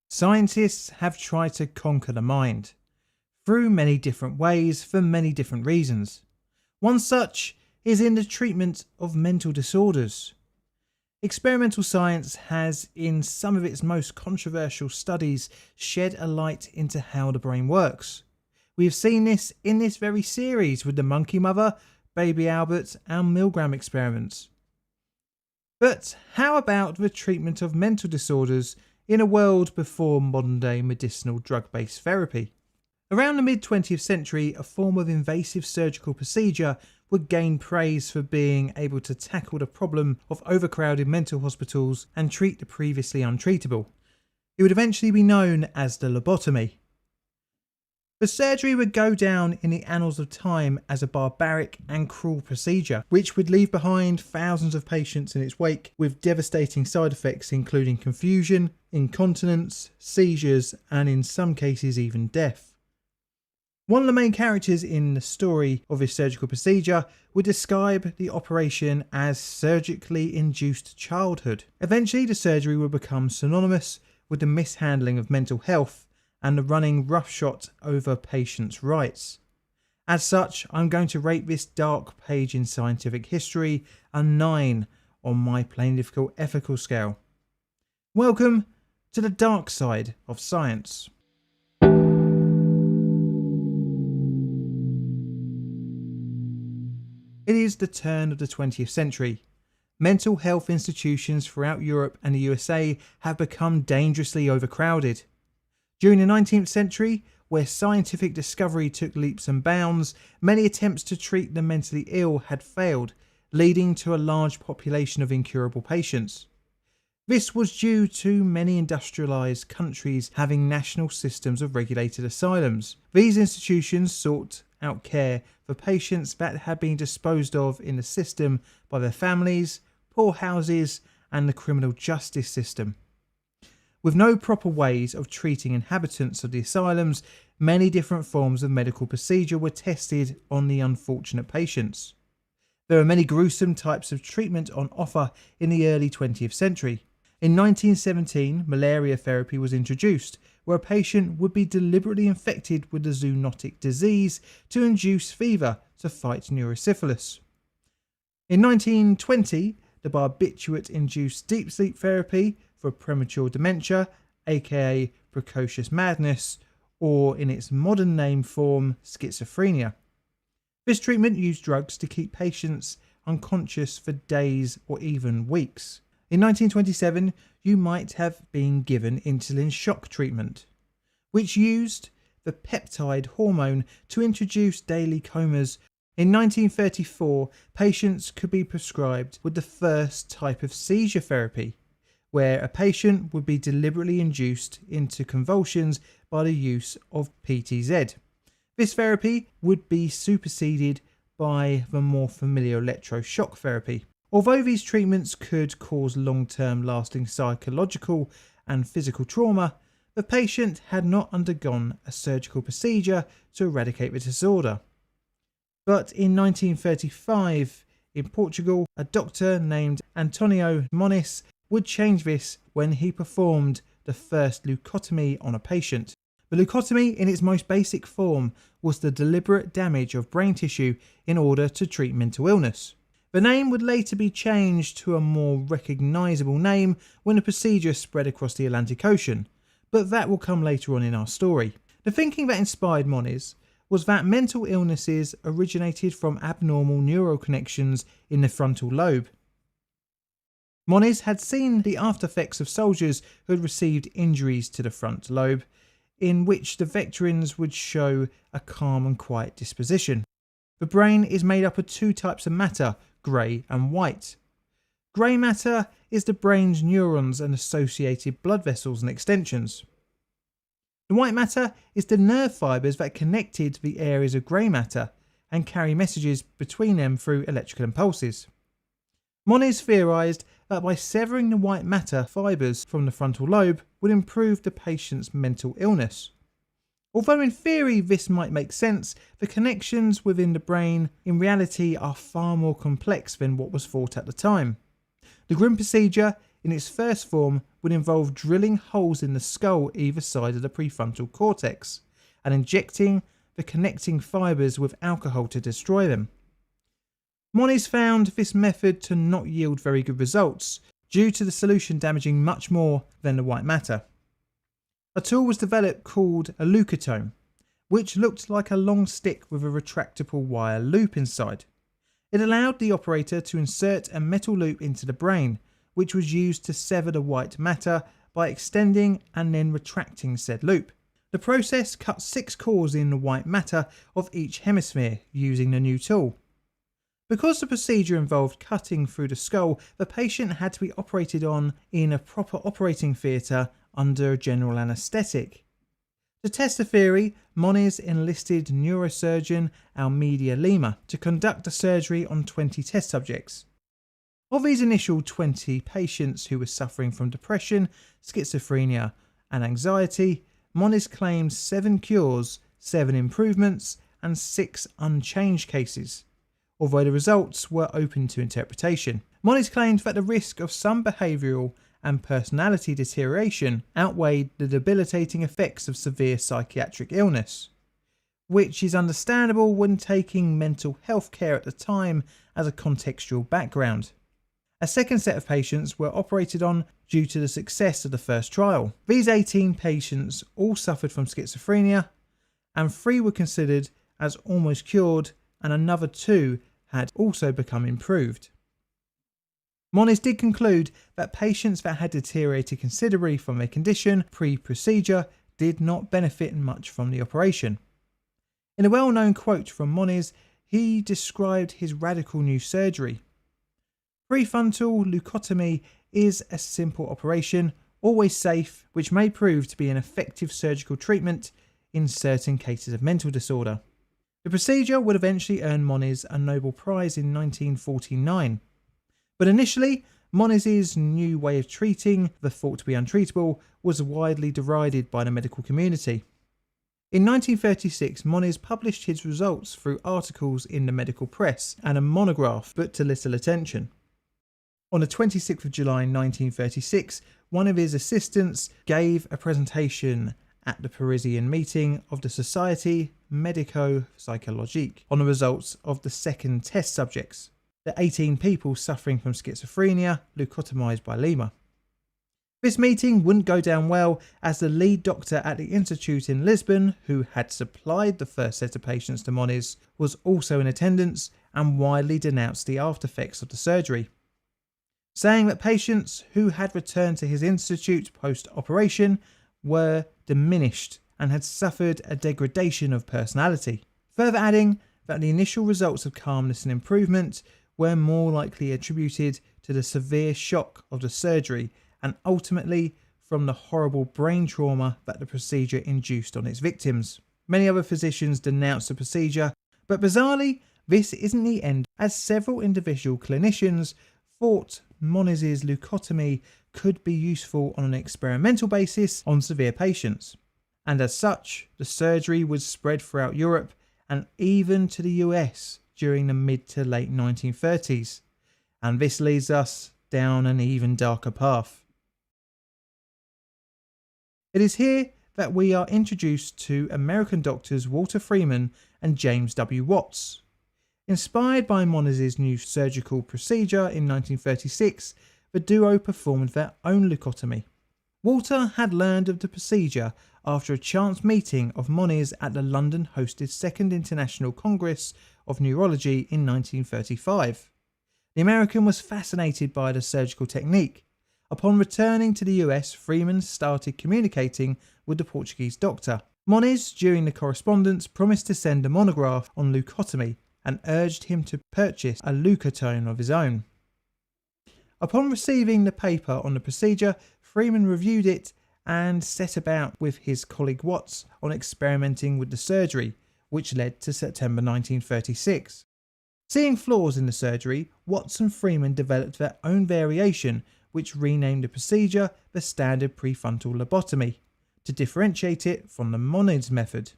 Scientists have tried to conquer the mind through many different ways for many different reasons. One such is in the treatment of mental disorders. Experimental science has, in some of its most controversial studies, shed a light into how the brain works. We have seen this in this very series with the monkey mother, baby Albert, and Milgram experiments. But how about the treatment of mental disorders in a world before modern-day medicinal drug-based therapy? Around the mid-20th century, a form of invasive surgical procedure would gain praise for being able to tackle the problem of overcrowded mental hospitals and treat the previously untreatable. It would eventually be known as the lobotomy. The surgery would go down in the annals of time as a barbaric and cruel procedure, which would leave behind thousands of patients in its wake with devastating side effects including confusion, incontinence, seizures, and in some cases even death. One of the main characters in the story of this surgical procedure would describe the operation as surgically induced childhood. Eventually, the surgery would become synonymous with the mishandling of mental health and the running roughshod over patients' rights. As such, I'm going to rate this dark page in scientific history a 9 on my plain difficult ethical scale. Welcome to the dark side of science. It is the turn of the 20th century. Mental health institutions throughout Europe and the USA have become dangerously overcrowded. During the 19th century, where scientific discovery took leaps and bounds, many attempts to treat the mentally ill had failed, leading to a large population of incurable patients. This was due to many industrialised countries having national systems of regulated asylums. These institutions sought out care for patients that had been disposed of in the system by their families, poorhouses, and the criminal justice system. With no proper ways of treating inhabitants of the asylums, many different forms of medical procedure were tested on the unfortunate patients. There are many gruesome types of treatment on offer in the early 20th century. In 1917, malaria therapy was introduced, where a patient would be deliberately infected with the zoonotic disease to induce fever to fight neurosyphilis. In 1920, the barbiturate-induced deep sleep therapy for premature dementia, aka precocious madness, or in its modern name form, schizophrenia. This treatment used drugs to keep patients unconscious for days or even weeks. In 1927, you might have been given insulin shock treatment, which used the peptide hormone to induce daily comas. In 1934, patients could be prescribed with the first type of seizure therapy, where a patient would be deliberately induced into convulsions by the use of PTZ. This therapy would be superseded by the more familiar electroshock therapy. Although these treatments could cause long-term lasting psychological and physical trauma, the patient had not undergone a surgical procedure to eradicate the disorder. But in 1935, in Portugal, a doctor named Antonio Moniz would change this when he performed the first leucotomy on a patient. The leucotomy, in its most basic form, was the deliberate damage of brain tissue in order to treat mental illness. The name would later be changed to a more recognisable name when the procedure spread across the Atlantic Ocean, but that will come later on in our story. The thinking that inspired Moniz was that mental illnesses originated from abnormal neural connections in the frontal lobe. Moniz had seen the after effects of soldiers who had received injuries to the front lobe, in which the veterans would show a calm and quiet disposition. The brain is made up of two types of matter, grey and white. Grey matter is the brain's neurons and associated blood vessels and extensions. The white matter is the nerve fibres that connected to the areas of grey matter and carry messages between them through electrical impulses. Moniz theorised that by severing the white matter fibres from the frontal lobe would improve the patient's mental illness. Although in theory this might make sense, the connections within the brain in reality are far more complex than what was thought at the time. The grim procedure in its first form would would involve drilling holes in the skull either side of the prefrontal cortex and injecting the connecting fibres with alcohol to destroy them. Moniz found this method to not yield very good results due to the solution damaging much more than the white matter. A tool was developed called a leucotomy, which looked like a long stick with a retractable wire loop inside. It allowed the operator to insert a metal loop into the brain, which was used to sever the white matter by extending and then retracting said loop. The process cut 6 cores in the white matter of each hemisphere using the new tool. Because the procedure involved cutting through the skull, the patient had to be operated on in a proper operating theatre under general anaesthetic. To test the theory, Moniz enlisted neurosurgeon Almeida Lima to conduct the surgery on 20 test subjects. Of these initial 20 patients who were suffering from depression, schizophrenia and anxiety, Moniz claimed 7 cures, 7 improvements and 6 unchanged cases, although the results were open to interpretation. Moniz claimed that the risk of some behavioural and personality deterioration outweighed the debilitating effects of severe psychiatric illness, which is understandable when taking mental health care at the time as a contextual background. A second set of patients were operated on due to the success of the first trial. These 18 patients all suffered from schizophrenia, and 3 were considered as almost cured, and another 2 had also become improved. Moniz did conclude that patients that had deteriorated considerably from their condition pre-procedure did not benefit much from the operation. In a well-known quote from Moniz, he described his radical new surgery. Prefrontal leucotomy is a simple operation, always safe, which may prove to be an effective surgical treatment in certain cases of mental disorder. The procedure would eventually earn Moniz a Nobel Prize in 1949. But initially, Moniz's new way of treating the thought to be untreatable was widely derided by the medical community. In 1936, Moniz published his results through articles in the medical press and a monograph, but to little attention. On the 26th of July 1936, one of his assistants gave a presentation at the Parisian meeting of the Société Médico-Psychologique on the results of the second test subjects, the 18 people suffering from schizophrenia leucotomized by Lima. This meeting wouldn't go down well, as the lead doctor at the institute in Lisbon, who had supplied the first set of patients to Moniz, was also in attendance and widely denounced the after effects of the surgery, saying that patients who had returned to his institute post-operation were diminished and had suffered a degradation of personality, further adding that the initial results of calmness and improvement were more likely attributed to the severe shock of the surgery and ultimately from the horrible brain trauma that the procedure induced on its victims. Many other physicians denounced the procedure, but bizarrely, this isn't the end, as several individual clinicians thought Moniz's leucotomy could be useful on an experimental basis on severe patients, and as such, the surgery was spread throughout Europe and even to the US during the mid to late 1930s, and this leads us down an even darker path. It is here that we are introduced to American doctors Walter Freeman and James W. Watts. Inspired by Moniz's new surgical procedure in 1936, the duo performed their own leucotomy. Walter had learned of the procedure after a chance meeting of Moniz at the London-hosted Second International Congress of Neurology in 1935. The American was fascinated by the surgical technique. Upon returning to the US, Freeman started communicating with the Portuguese doctor. Moniz, during the correspondence, promised to send a monograph on leucotomy and urged him to purchase a leucotome of his own. Upon receiving the paper on the procedure, Freeman reviewed it and set about with his colleague Watts on experimenting with the surgery, which led to September 1936. Seeing flaws in the surgery, Watts and Freeman developed their own variation, which renamed the procedure the standard prefrontal lobotomy, to differentiate it from the Moniz method.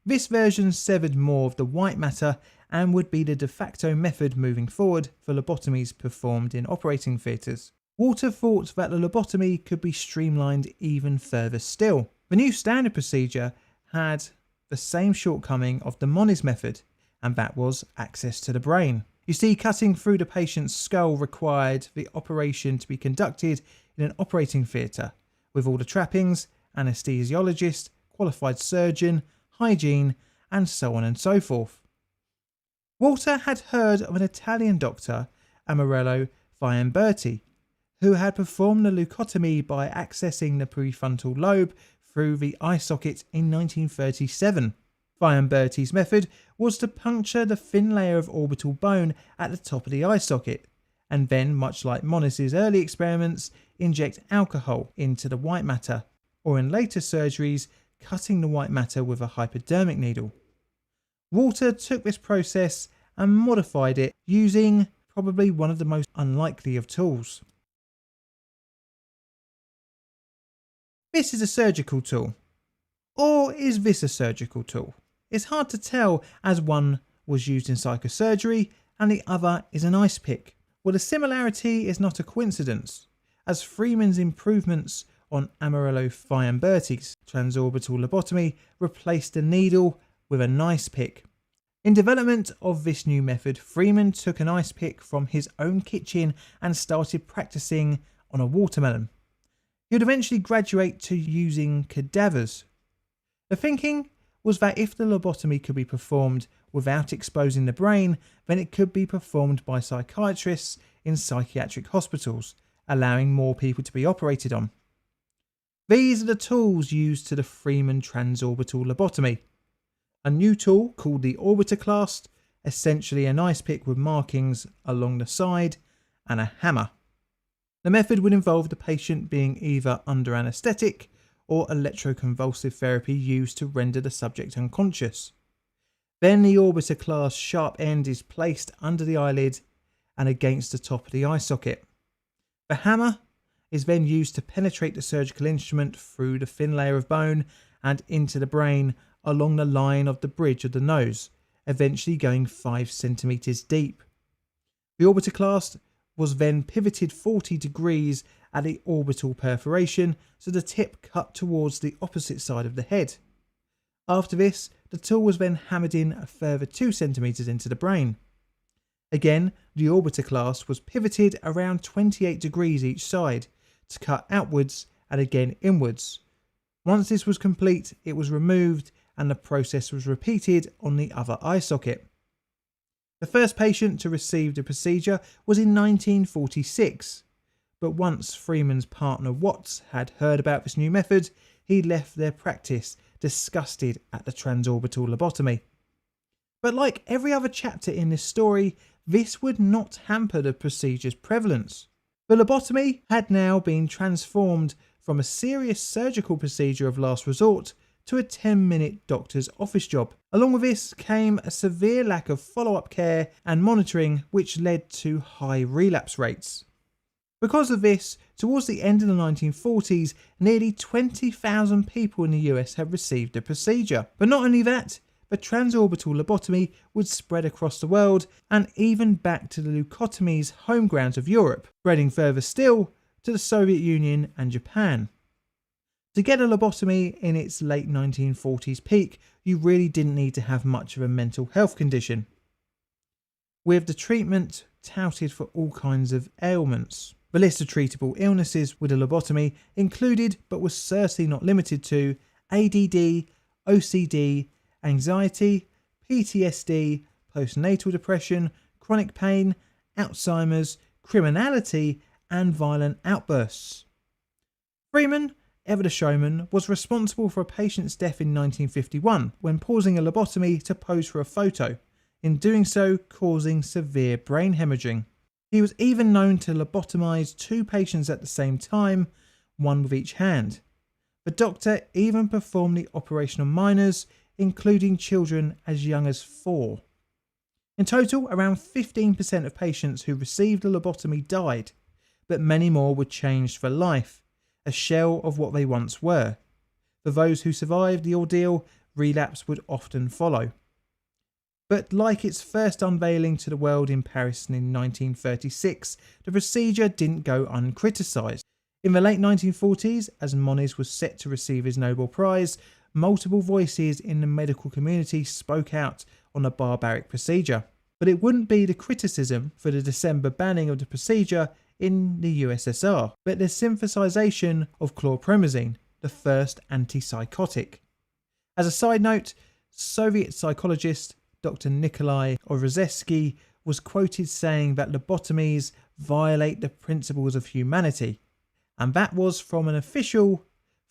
This version severed more of the white matter and would be the de facto method moving forward for lobotomies performed in operating theatres. Walter thought that the lobotomy could be streamlined even further still. The new standard procedure had the same shortcoming of the Moniz method, and that was access to the brain. You see, cutting through the patient's skull required the operation to be conducted in an operating theatre, with all the trappings, anaesthesiologist, qualified surgeon, hygiene, and so on and so forth. Walter had heard of an Italian doctor, Amarello Fiamberti, who had performed the leucotomy by accessing the prefrontal lobe through the eye socket in 1937. Fiamberti's method was to puncture the thin layer of orbital bone at the top of the eye socket, and then, much like Moniz's early experiments, inject alcohol into the white matter, or in later surgeries, cutting the white matter with a hypodermic needle. Walter took this process and modified it using probably one of the most unlikely of tools. This is a surgical tool. Or is this a surgical tool? It's hard to tell, as one was used in psychosurgery and the other is an ice pick. Well, the similarity is not a coincidence, as Freeman's improvements on Amarello Fiamberti's transorbital lobotomy replaced the needle with an ice pick. In development of this new method, Freeman took an ice pick from his own kitchen and started practicing on a watermelon. He would eventually graduate to using cadavers. The thinking was that if the lobotomy could be performed without exposing the brain, then it could be performed by psychiatrists in psychiatric hospitals, allowing more people to be operated on. These are the tools used to the Freeman transorbital lobotomy. A new tool called the orbitoclast, essentially an ice pick with markings along the side, and a hammer. The method would involve the patient being either under anaesthetic or electroconvulsive therapy used to render the subject unconscious. Then the orbitoclast sharp end is placed under the eyelid and against the top of the eye socket. The hammer is then used to penetrate the surgical instrument through the thin layer of bone and into the brain along the line of the bridge of the nose, eventually going 5 centimeters deep. The orbitoclast was then pivoted 40 degrees at the orbital perforation, so the tip cut towards the opposite side of the head. After this, the tool was then hammered in a further 2 centimeters into the brain. Again, the orbitoclast was pivoted around 28 degrees each side to cut outwards and again inwards. Once this was complete, it was removed and the process was repeated on the other eye socket. The first patient to receive the procedure was in 1946, but once Freeman's partner Watts had heard about this new method, he left their practice, disgusted at the transorbital lobotomy. But like every other chapter in this story, this would not hamper the procedure's prevalence. The lobotomy had now been transformed from a serious surgical procedure of last resort to a 10-minute doctor's office job. Along with this came a severe lack of follow-up care and monitoring, which led to high relapse rates. Because of this, towards the end of the 1940s, nearly 20,000 people in the US had received the procedure. But not only that, the transorbital lobotomy would spread across the world and even back to the leucotomy's home grounds of Europe, spreading further still to the Soviet Union and Japan. To get a lobotomy in its late 1940s peak, you really didn't need to have much of a mental health condition, with the treatment touted for all kinds of ailments. The list of treatable illnesses with a lobotomy included, but was certainly not limited to, ADD, OCD, anxiety, PTSD, postnatal depression, chronic pain, Alzheimer's, criminality, and violent outbursts. Freeman, ever the showman, was responsible for a patient's death in 1951 when pausing a lobotomy to pose for a photo, in doing so causing severe brain hemorrhaging. He was even known to lobotomize 2 patients at the same time, one with each hand. The doctor even performed the operation on minors, including children as young as 4. In total, around 15% of patients who received a lobotomy died, but many more were changed for life, a shell of what they once were. For those who survived the ordeal, relapse would often follow. But like its first unveiling to the world in Paris in 1936, the procedure didn't go uncriticised. In the late 1940s, as Moniz was set to receive his Nobel Prize, multiple voices in the medical community spoke out on the barbaric procedure. But it wouldn't be the criticism for the December banning of the procedure in the USSR, but the synthesization of chlorpromazine, the first antipsychotic. As a side note, Soviet psychologist Dr. Nikolai Orozhevsky was quoted saying that lobotomies violate the principles of humanity, and that was from an official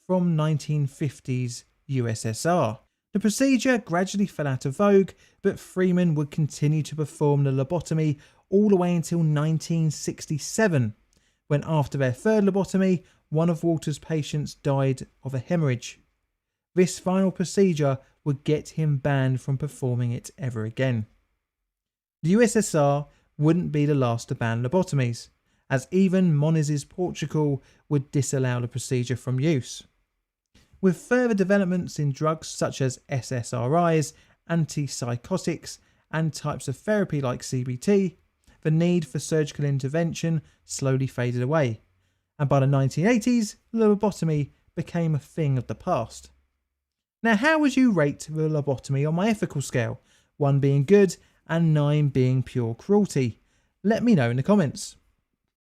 from 1950s USSR. The procedure gradually fell out of vogue, but freemen would continue to perform the lobotomy all the way until 1967, when after their third lobotomy, one of Walter's patients died of a hemorrhage. This final procedure would get him banned from performing it ever again. The USSR wouldn't be the last to ban lobotomies, as even Moniz's Portugal would disallow the procedure from use. With further developments in drugs such as SSRIs, antipsychotics, and types of therapy like CBT, the need for surgical intervention slowly faded away, and by the 1980s, lobotomy became a thing of the past. Now, how would you rate the lobotomy on my ethical scale? 1 being good and 9 being pure cruelty? Let me know in the comments.